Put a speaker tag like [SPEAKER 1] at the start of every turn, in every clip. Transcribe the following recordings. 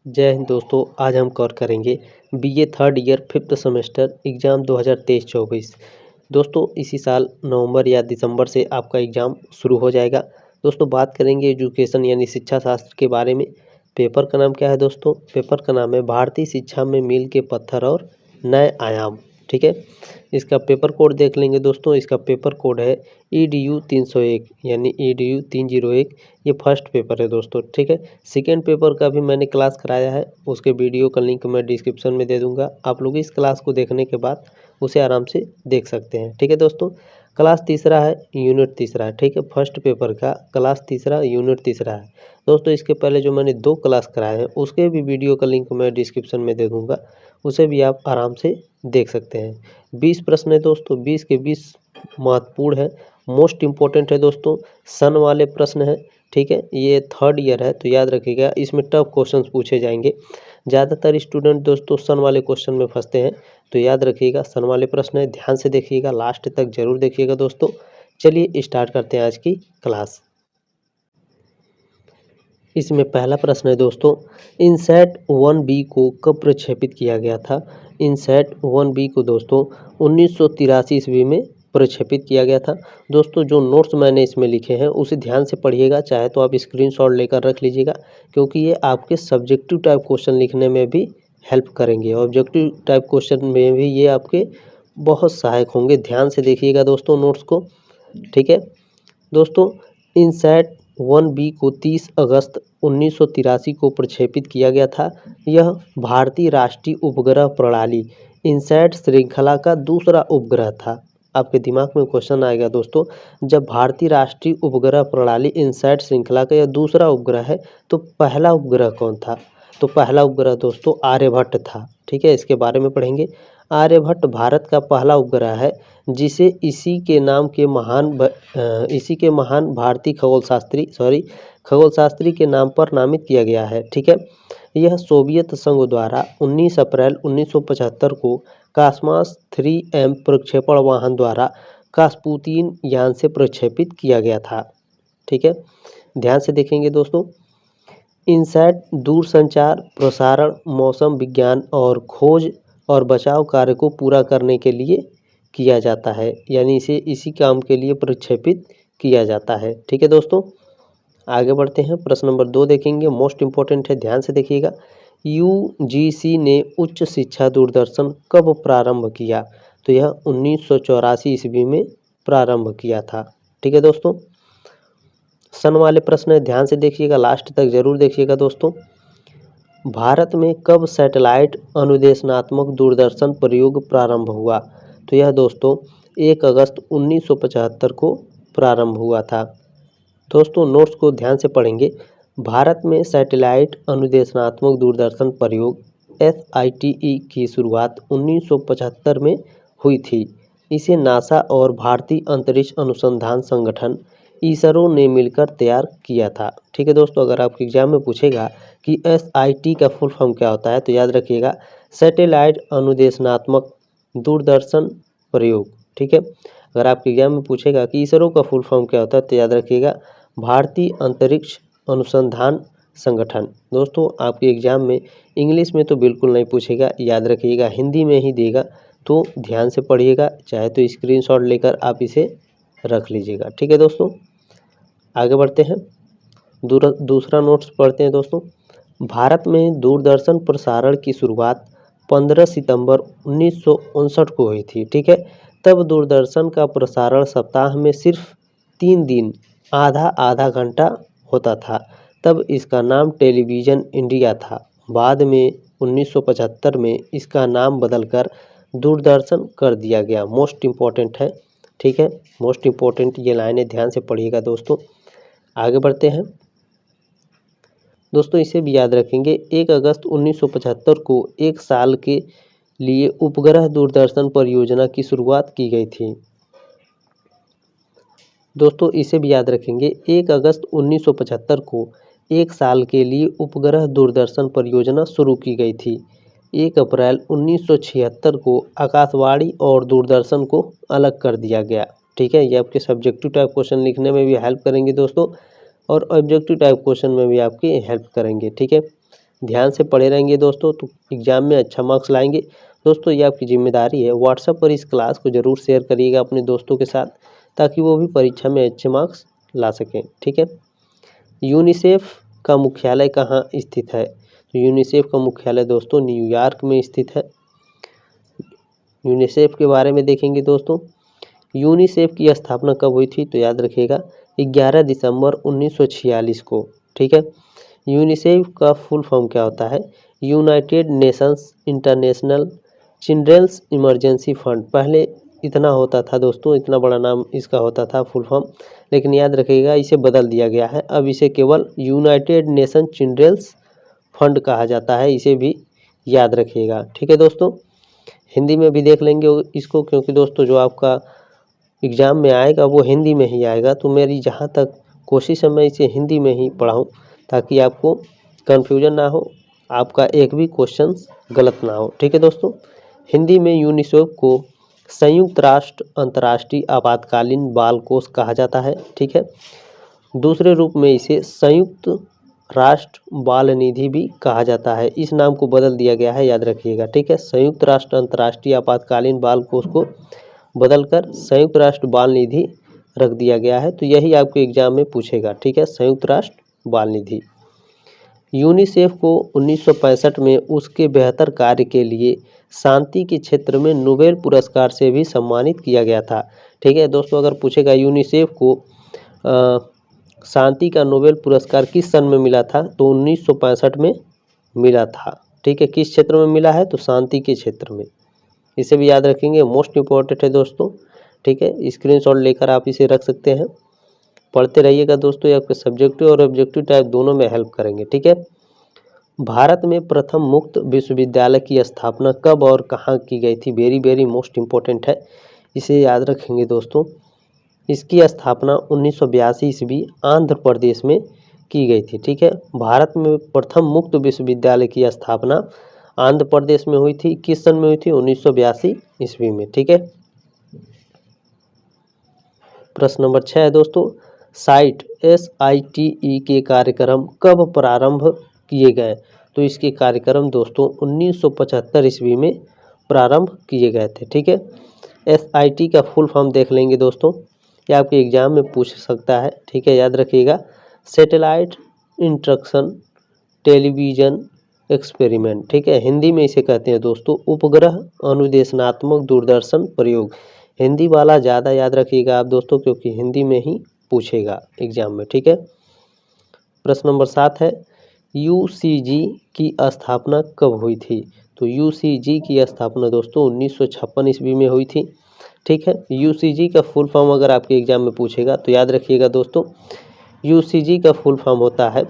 [SPEAKER 1] जय हिंद दोस्तों। आज हम कवर करेंगे BA third year fifth semester exam 2023-24। दोस्तों इसी साल नवंबर या दिसंबर से आपका एग्ज़ाम शुरू हो जाएगा। दोस्तों बात करेंगे एजुकेशन यानी शिक्षा शास्त्र के बारे में। पेपर का नाम क्या है दोस्तों? पेपर का नाम है भारतीय शिक्षा में मील के पत्थर और नए आयाम। ठीक है, इसका पेपर कोड देख लेंगे दोस्तों। इसका पेपर कोड है EDU 301 यानी EDU 301। ये फर्स्ट पेपर है दोस्तों। ठीक है, सेकेंड पेपर का भी मैंने क्लास कराया है, उसके वीडियो का लिंक मैं डिस्क्रिप्शन में दे दूंगा। आप लोग इस क्लास को देखने के बाद उसे आराम से देख सकते हैं। ठीक है दोस्तों, क्लास तीसरा है, यूनिट तीसरा है। ठीक है, फर्स्ट पेपर का क्लास तीसरा, यूनिट तीसरा है दोस्तों। इसके पहले जो मैंने 2 क्लास कराए हैं उसके भी वीडियो का लिंक मैं डिस्क्रिप्शन में दे दूंगा, उसे भी आप आराम से देख सकते हैं। 20 प्रश्न है दोस्तों, 20 के 20 महत्वपूर्ण है, मोस्ट इम्पोर्टेंट है दोस्तों। सन वाले प्रश्न है। ठीक है, ये थर्ड ईयर है तो याद रखिएगा इसमें टफ क्वेश्चंस पूछे जाएंगे। ज़्यादातर स्टूडेंट दोस्तों सन वाले क्वेश्चन में फंसते हैं, तो याद रखिएगा सन वाले प्रश्न है, ध्यान से देखिएगा, लास्ट तक जरूर देखिएगा दोस्तों। चलिए स्टार्ट करते हैं आज की क्लास। इसमें पहला प्रश्न है दोस्तों, इनसैट 1B को कब प्रक्षेपित किया गया था? इनसैट 1B को दोस्तों 1983 ईस्वी में प्रक्षेपित किया गया था। दोस्तों जो नोट्स मैंने इसमें लिखे हैं उसे ध्यान से पढ़िएगा, चाहे तो आप स्क्रीनशॉट लेकर रख लीजिएगा, क्योंकि ये आपके सब्जेक्टिव टाइप क्वेश्चन लिखने में भी हेल्प करेंगे। ऑब्जेक्टिव टाइप क्वेश्चन में भी ये आपके बहुत सहायक होंगे। ध्यान से देखिएगा दोस्तों नोट्स को। ठीक है दोस्तों, इनसैट 1B को 30 अगस्त 1983 को प्रक्षेपित किया गया था। यह भारतीय राष्ट्रीय उपग्रह प्रणाली इनसैट श्रृंखला का दूसरा उपग्रह था। आपके दिमाग में क्वेश्चन आएगा दोस्तों, जब भारतीय राष्ट्रीय उपग्रह प्रणाली इनसैट श्रृंखला का यह दूसरा उपग्रह है तो पहला उपग्रह कौन था? तो पहला उपग्रह दोस्तों आर्यभट्ट था। ठीक है, इसके बारे में पढ़ेंगे। आर्यभट्ट भारत का पहला उपग्रह है जिसे इसी के महान भारतीय खगोलशास्त्री के नाम पर नामित किया गया है। ठीक है, यह सोवियत संघ द्वारा 19 अप्रैल 1975 को कास्मास 3M प्रक्षेपण वाहन द्वारा कास्पुतीन यान से प्रक्षेपित किया गया था। ठीक है, ध्यान से देखेंगे दोस्तों। इनसैट दूरसंचार, प्रसारण, मौसम विज्ञान और खोज और बचाव कार्य को पूरा करने के लिए किया जाता है, यानी इसे इसी काम के लिए प्रक्षेपित किया जाता है। ठीक है दोस्तों, आगे बढ़ते हैं। प्रश्न नंबर 2 देखेंगे, मोस्ट इम्पोर्टेंट है, ध्यान से देखिएगा। UGC ने उच्च शिक्षा दूरदर्शन कब प्रारंभ किया? तो यह 1984 ईस्वी में प्रारंभ किया था। ठीक है दोस्तों, सन वाले प्रश्न है, ध्यान से देखिएगा, लास्ट तक जरूर देखिएगा दोस्तों। भारत में कब सैटेलाइट अनुदेशनात्मक दूरदर्शन प्रयोग प्रारंभ हुआ? तो यह दोस्तों 1 अगस्त 1975 को प्रारंभ हुआ था। दोस्तों नोट्स को ध्यान से पढ़ेंगे। भारत में सैटेलाइट अनुदेशनात्मक दूरदर्शन प्रयोग SITE की शुरुआत 1975 में हुई थी। इसे नासा और भारतीय अंतरिक्ष अनुसंधान संगठन इसरो ने मिलकर तैयार किया था। ठीक है दोस्तों, अगर आपके एग्जाम में पूछेगा कि SIT का फुल फॉर्म क्या होता है तो याद रखिएगा सैटेलाइट अनुदेशनात्मक दूरदर्शन प्रयोग। ठीक है, अगर आपके एग्जाम में पूछेगा कि इसरो का फुल फॉर्म क्या होता है तो याद रखिएगा भारतीय अंतरिक्ष अनुसंधान संगठन। दोस्तों आपके एग्जाम में इंग्लिश में तो बिल्कुल नहीं पूछेगा, याद रखिएगा हिंदी में ही देगा, तो ध्यान से पढ़िएगा, चाहे तो स्क्रीनशॉट लेकर आप इसे रख लीजिएगा। ठीक है दोस्तों, आगे बढ़ते हैं। दूसरा नोट्स पढ़ते हैं दोस्तों। भारत में दूरदर्शन प्रसारण की शुरुआत 15 सितंबर 1959 को हुई थी। ठीक है, तब दूरदर्शन का प्रसारण सप्ताह में सिर्फ 3 दिन आधा आधा घंटा होता था। तब इसका नाम टेलीविज़न इंडिया था। बाद में 1975 में इसका नाम बदलकर दूरदर्शन कर दिया गया। मोस्ट इम्पोर्टेंट है। ठीक है, मोस्ट इम्पोर्टेंट ये लाइनें ध्यान से पढ़िएगा दोस्तों। आगे बढ़ते हैं दोस्तों, इसे भी याद रखेंगे। 1 अगस्त 1975 को 1 साल के लिए उपग्रह दूरदर्शन परियोजना की शुरुआत की गई थी। दोस्तों इसे भी याद रखेंगे, 1 अगस्त 1975 को 1 साल के लिए उपग्रह दूरदर्शन परियोजना शुरू की गई थी। 1 अप्रैल 1976 को आकाशवाणी और दूरदर्शन को अलग कर दिया गया। ठीक है, ये आपके सब्जेक्टिव टाइप क्वेश्चन लिखने में भी हेल्प करेंगे दोस्तों, और ऑब्जेक्टिव टाइप क्वेश्चन में भी आपकी हेल्प करेंगे। ठीक है, ध्यान से पढ़े रहेंगे दोस्तों तो एग्ज़ाम में अच्छा मार्क्स लाएंगे। दोस्तों ये आपकी जिम्मेदारी है, व्हाट्सएप पर इस क्लास को ज़रूर शेयर करिएगा अपने दोस्तों के साथ, ताकि वो भी परीक्षा में अच्छे मार्क्स ला सकें। ठीक है। यूनिसेफ का मुख्यालय कहाँ स्थित है? तो यूनिसेफ का मुख्यालय दोस्तों न्यूयॉर्क में स्थित है। यूनिसेफ के बारे में देखेंगे दोस्तों। यूनिसेफ की स्थापना कब हुई थी? तो याद रखिएगा 11 दिसंबर 1946 को। ठीक है। यूनिसेफ का फुल फॉर्म क्या होता है? United Nations International Children's Emergency Fund. पहले इतना होता था दोस्तों, इतना बड़ा नाम इसका होता था फुल फॉर्म, लेकिन याद रखिएगा इसे बदल दिया गया है। अब इसे केवल यूनाइटेड नेशन चिल्ड्रंस फंड कहा जाता है, इसे भी याद रखिएगा। ठीक है दोस्तों। हिंदी में भी देख लेंगे इसको, क्योंकि दोस्तों जो आपका एग्ज़ाम में आएगा वो हिंदी में ही आएगा, तो मेरी जहाँ तक कोशिश है मैं इसे हिंदी में ही पढ़ाऊँ, ताकि आपको कन्फ्यूजन ना हो, आपका एक भी क्वेश्चन गलत ना हो। ठीक है दोस्तों। हिंदी में यूनिसेफ को संयुक्त राष्ट्र अंतर्राष्ट्रीय आपातकालीन बाल कोष कहा जाता है। ठीक है। दूसरे रूप में इसे संयुक्त राष्ट्र बाल निधि भी कहा जाता है। इस नाम को बदल दिया गया है, याद रखिएगा। ठीक है। संयुक्त राष्ट्र अंतर्राष्ट्रीय आपातकालीन बाल कोष को बदलकर संयुक्त राष्ट्र बाल निधि रख दिया गया है। तो यही आपके एग्जाम में पूछेगा। ठीक है। संयुक्त राष्ट्र बाल निधि। यूनिसेफ को 1965 में उसके बेहतर कार्य के लिए शांति के क्षेत्र में नोबेल पुरस्कार से भी सम्मानित किया गया था। ठीक है दोस्तों। अगर पूछेगा यूनिसेफ को शांति का नोबेल पुरस्कार किस सन में मिला था? तो 1965 में मिला था। ठीक है। किस क्षेत्र में मिला है? तो शांति के क्षेत्र में। इसे भी याद रखेंगे, मोस्ट इम्पोर्टेंट है दोस्तों। ठीक है। स्क्रीनशॉट लेकर आप इसे रख सकते हैं, पढ़ते रहिएगा दोस्तों। ये आपके सब्जेक्टिव और ऑब्जेक्टिव टाइप दोनों में हेल्प करेंगे। ठीक है। भारत में प्रथम मुक्त विश्वविद्यालय की स्थापना कब और कहाँ की गई थी? वेरी वेरी मोस्ट इम्पोर्टेंट है, इसे याद रखेंगे दोस्तों। इसकी स्थापना 1982 ईस्वी आंध्र प्रदेश में की गई थी। ठीक है। भारत में प्रथम मुक्त विश्वविद्यालय की स्थापना आंध्र प्रदेश में हुई थी। किस सन में हुई थी? 1982 ईस्वी में। ठीक है। प्रश्न नंबर 6 है दोस्तों, साइट SITE के कार्यक्रम कब प्रारंभ किए गए? तो इसके कार्यक्रम दोस्तों 1975 ईस्वी में प्रारंभ किए गए थे। ठीक है। SIT का फुल फॉर्म देख लेंगे दोस्तों, ये आपके एग्जाम में पूछ सकता है। ठीक है। याद रखिएगा, सैटेलाइट इंस्ट्रक्शन टेलीविज़न एक्सपेरिमेंट। ठीक है। हिंदी में इसे कहते हैं दोस्तों उपग्रह अनुदेशनात्मक दूरदर्शन प्रयोग। हिंदी वाला ज़्यादा याद रखिएगा आप दोस्तों, क्योंकि हिंदी में ही पूछेगा एग्जाम में। ठीक है। प्रश्न नंबर 7 है, UCG की स्थापना कब हुई थी? तो UCG की स्थापना दोस्तों 1956 ईस्वी में हुई थी। ठीक है। UCG का फुल फॉर्म अगर आपके एग्जाम में पूछेगा तो याद रखिएगा दोस्तों, UCG का फुल फॉर्म होता है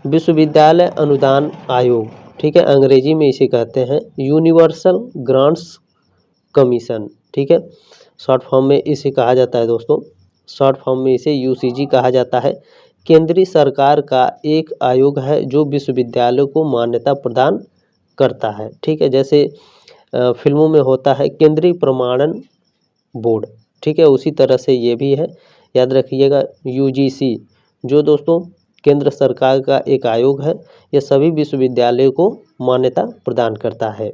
[SPEAKER 1] विश्वविद्यालय अनुदान आयोग। ठीक है। अंग्रेजी में इसे कहते हैं यूनिवर्सल ग्रांट्स कमीशन। ठीक है। शॉर्ट फॉर्म में इसे कहा जाता है दोस्तों, शॉर्ट फॉर्म में इसे UCG कहा जाता है। केंद्रीय सरकार का एक आयोग है जो विश्वविद्यालयों को मान्यता प्रदान करता है। ठीक है। जैसे फिल्मों में होता है केंद्रीय प्रमाणन बोर्ड। ठीक है। उसी तरह से ये भी है, याद रखिएगा। UGC जो दोस्तों केंद्र सरकार का एक आयोग है, यह सभी विश्वविद्यालयों को मान्यता प्रदान करता है।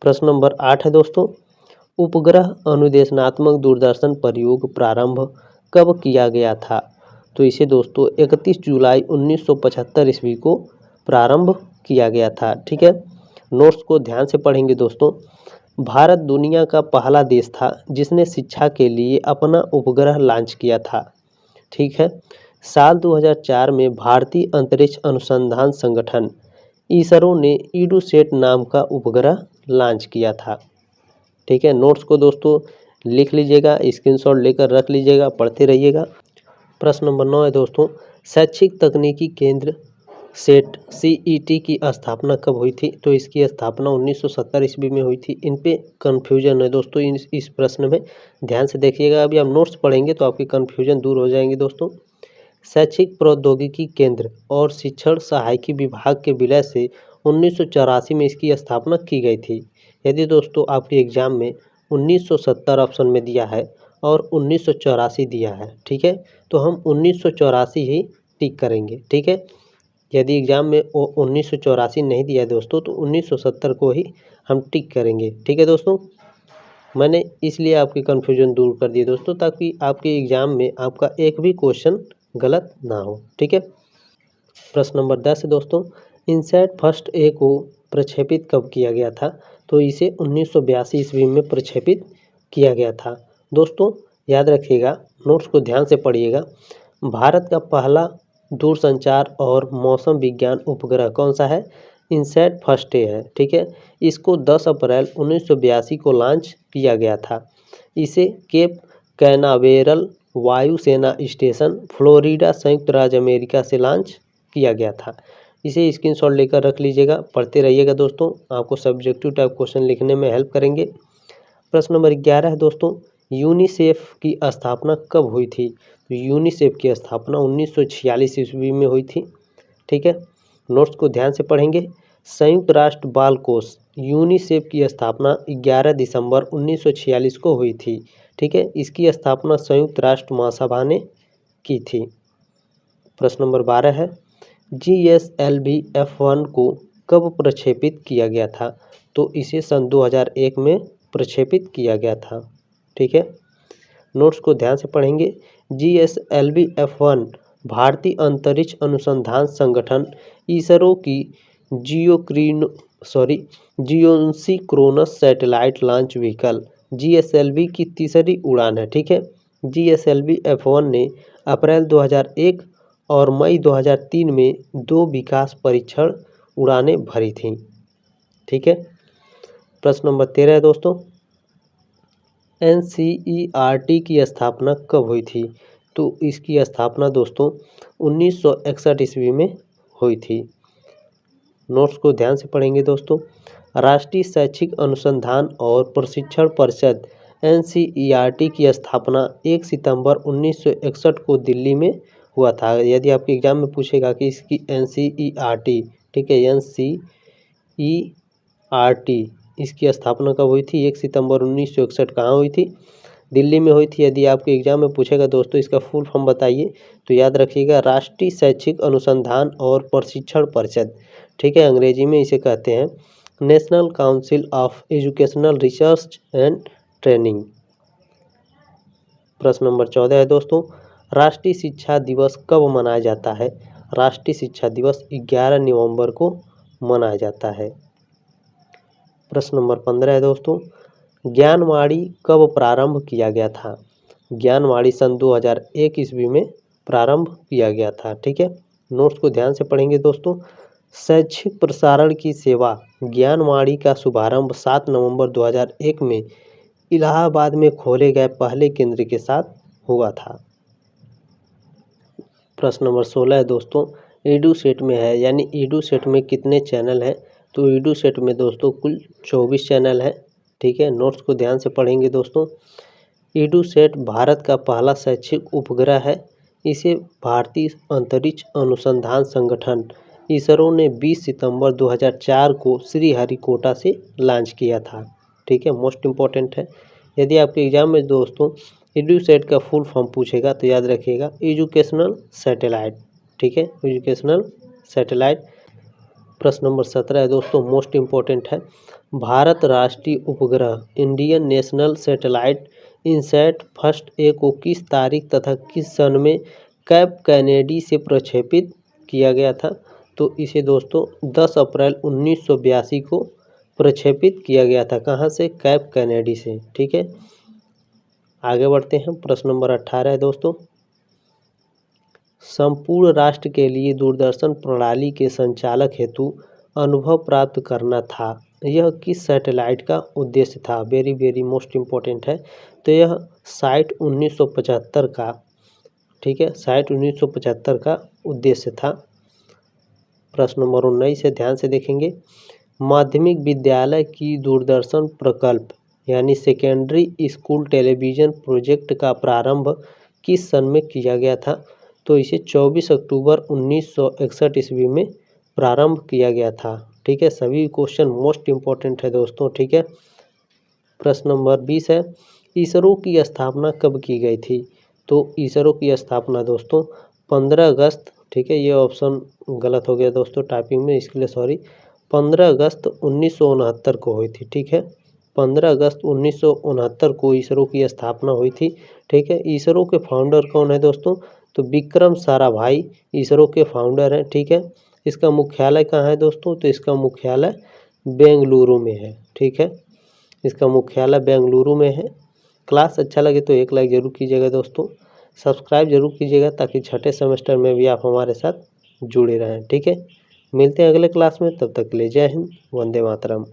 [SPEAKER 1] प्रश्न नंबर 8 है दोस्तों, उपग्रह अनुदेशनात्मक दूरदर्शन प्रयोग प्रारंभ कब किया गया था? तो इसे दोस्तों 31 जुलाई 1975 ईस्वी को प्रारंभ किया गया था। ठीक है। नोट्स को ध्यान से पढ़ेंगे दोस्तों। भारत दुनिया का पहला देश था जिसने शिक्षा के लिए अपना उपग्रह लॉन्च किया था। ठीक है। साल 2004 में भारतीय अंतरिक्ष अनुसंधान संगठन इसरो ने EDUSAT नाम का उपग्रह लॉन्च किया था। ठीक है। नोट्स को दोस्तों लिख लीजिएगा, स्क्रीनशॉट लेकर रख लीजिएगा, पढ़ते रहिएगा। प्रश्न नंबर 9 है दोस्तों, शैक्षिक तकनीकी केंद्र सेट CET की स्थापना कब हुई थी? तो इसकी स्थापना 1970 ईस्वी में हुई थी। इन पे कन्फ्यूजन है दोस्तों, इस प्रश्न में ध्यान से देखिएगा। अभी आप नोट्स पढ़ेंगे तो आपकी कन्फ्यूजन दूर हो जाएंगे दोस्तों। शैक्षिक प्रौद्योगिकी केंद्र और शिक्षण सहायकी विभाग के विलय से 1984 में इसकी स्थापना की गई थी। यदि दोस्तों आपके एग्जाम में 1970 ऑप्शन में दिया है और 1984 दिया है, ठीक है, तो हम 1984 ही टिक करेंगे। ठीक है। यदि एग्जाम में 1984 नहीं दिया दोस्तों तो 1970 को ही हम टिक करेंगे। ठीक है दोस्तों, मैंने इसलिए आपकी कन्फ्यूजन दूर कर दी दोस्तों, ताकि आपके एग्जाम में आपका एक भी क्वेश्चन गलत ना हो। ठीक है, प्रश्न नंबर 10 है दोस्तों, इनसैट फर्स्ट ए को प्रक्षेपित कब किया गया था? तो इसे 1982 ईस्वी में प्रक्षेपित किया गया था। दोस्तों याद रखिएगा, नोट्स को ध्यान से पढ़िएगा। भारत का पहला दूरसंचार और मौसम विज्ञान उपग्रह कौन सा है? इनसैट फर्स्ट ए है। ठीक है, इसको 10 अप्रैल 1982 को लॉन्च किया गया था। इसे केप कैनावेरल वायुसेना स्टेशन, फ्लोरिडा, संयुक्त राज्य अमेरिका से लॉन्च किया गया था। इसे स्क्रीनशॉट लेकर रख लीजिएगा, पढ़ते रहिएगा दोस्तों, आपको सब्जेक्टिव टाइप क्वेश्चन लिखने में हेल्प करेंगे। प्रश्न नंबर 11 है दोस्तों, यूनिसेफ की स्थापना कब हुई थी? तो यूनिसेफ की स्थापना 1946 ईस्वी में हुई थी। ठीक है, नोट्स को ध्यान से पढ़ेंगे। संयुक्त राष्ट्र बाल कोष यूनिसेफ की स्थापना 11 दिसंबर 1946 को हुई थी। ठीक है, इसकी स्थापना संयुक्त राष्ट्र महासभा ने की थी। प्रश्न नंबर 12 है, GSLV F1 को कब प्रक्षेपित किया गया था? तो इसे सन 2001 में प्रक्षेपित किया गया था। ठीक है, नोट्स को ध्यान से पढ़ेंगे। GSLV F1 भारतीय अंतरिक्ष अनुसंधान संगठन इसरो की geosynchronous satellite launch vehicle GSLV की तीसरी उड़ान है। ठीक है, GSLV F1 ने अप्रैल 2001 और मई 2003 में 2 विकास परीक्षण उड़ानें भरी थीं। ठीक है, प्रश्न नंबर 13 है दोस्तों, NCERT की स्थापना कब हुई थी? तो इसकी स्थापना दोस्तों 1961 ईस्वी में हुई थी। नोट्स को ध्यान से पढ़ेंगे दोस्तों। राष्ट्रीय शैक्षिक अनुसंधान और प्रशिक्षण परिषद NCERT की स्थापना 1 सितंबर 1961 को दिल्ली में हुआ था। यदि आपके एग्जाम में पूछेगा कि इसकी NCERT, ठीक है, NCERT इसकी स्थापना कब हुई थी? 1 सितंबर 1961 कहाँ हुई थी? दिल्ली में हुई थी। यदि आपके एग्जाम में पूछेगा दोस्तों इसका फुल फॉर्म बताइए, तो याद रखिएगा राष्ट्रीय शैक्षिक अनुसंधान और प्रशिक्षण परिषद। ठीक है, अंग्रेजी में इसे कहते हैं national council of educational research and training. प्रश्न नंबर 14 है दोस्तों, राष्ट्रीय शिक्षा दिवस कब मनाया जाता है? राष्ट्रीय शिक्षा दिवस 11 नवंबर को मनाया जाता है। प्रश्न नंबर 15 है दोस्तों, ज्ञानवाणी कब प्रारंभ किया गया था? ज्ञानवाणी सन 2001 ईस्वी में प्रारंभ किया गया था। ठीक है, नोट्स को ध्यान से पढ़ेंगे दोस्तों। शैक्षिक प्रसारण की सेवा ज्ञानवाणी का शुभारंभ 7 नवंबर 2001 में इलाहाबाद में खोले गए पहले केंद्र के साथ हुआ था। प्रश्न नंबर 16 है दोस्तों, एडुसेट में है, यानी एडुसेट में कितने चैनल हैं? तो एडुसेट में दोस्तों कुल 24 चैनल है। ठीक है, नोट्स को ध्यान से पढ़ेंगे दोस्तों। एडुसेट भारत का पहला शैक्षिक उपग्रह है। इसे भारतीय अंतरिक्ष अनुसंधान संगठन इसरो ने 20 सितंबर 2004 को श्रीहरिकोटा से लॉन्च किया था। ठीक है, मोस्ट इम्पॉर्टेंट है। यदि आपके एग्जाम में दोस्तों एडुसेट का फुल फॉर्म पूछेगा तो याद रखिएगा एजुकेशनल सैटेलाइट। ठीक है, एजुकेशनल सैटेलाइट। प्रश्न नंबर 17 है दोस्तों, मोस्ट इम्पॉर्टेंट है। भारत राष्ट्रीय उपग्रह Indian National Satellite INSAT first A को किस तारीख तथा किस सन में कैप कैनेडी से प्रक्षेपित किया गया था? तो इसे दोस्तों 10 अप्रैल 1982 को प्रक्षेपित किया गया था। कहाँ से? कैप कैनेडी से। ठीक है, आगे बढ़ते हैं। प्रश्न नंबर 18 है दोस्तों, संपूर्ण राष्ट्र के लिए दूरदर्शन प्रणाली के संचालक हेतु अनुभव प्राप्त करना था। यह किस सैटेलाइट का उद्देश्य था? वेरी वेरी मोस्ट इम्पोर्टेंट है। तो यह साइट 1975 का, ठीक है, साइट 1975 का उद्देश्य था। प्रश्न नंबर 19 से ध्यान से देखेंगे। माध्यमिक विद्यालय की दूरदर्शन प्रकल्प यानी सेकेंडरी स्कूल टेलीविज़न प्रोजेक्ट का प्रारंभ किस सन में किया गया था? तो इसे 24 अक्टूबर 1961 ईस्वी में प्रारंभ किया गया था। ठीक है, सभी क्वेश्चन मोस्ट इम्पोर्टेंट है दोस्तों। ठीक है, प्रश्न नंबर 20 है, इसरो की स्थापना कब की गई थी? तो इसरो की स्थापना दोस्तों 15 अगस्त ठीक है, ये ऑप्शन गलत हो गया दोस्तों टाइपिंग में, इसके लिए सॉरी। 15 अगस्त 1969 को हुई थी, ठीक है। 15 अगस्त 1969 को इसरो की स्थापना हुई थी, ठीक है। इसरो के फाउंडर कौन है दोस्तों? तो विक्रम साराभाई इसरो के फाउंडर हैं, ठीक है। इसका मुख्यालय कहाँ है दोस्तों? तो इसका मुख्यालय बेंगलुरु में है, ठीक है। इसका मुख्यालय बेंगलुरु में है। क्लास अच्छा लगे तो एक लाइक ज़रूर कीजिएगा दोस्तों, सब्सक्राइब जरूर कीजिएगा ताकि छठे सेमेस्टर में भी आप हमारे साथ जुड़े रहें, ठीक है। मिलते हैं अगले क्लास में, तब तक के लिए जय हिंद, वंदे मातरम।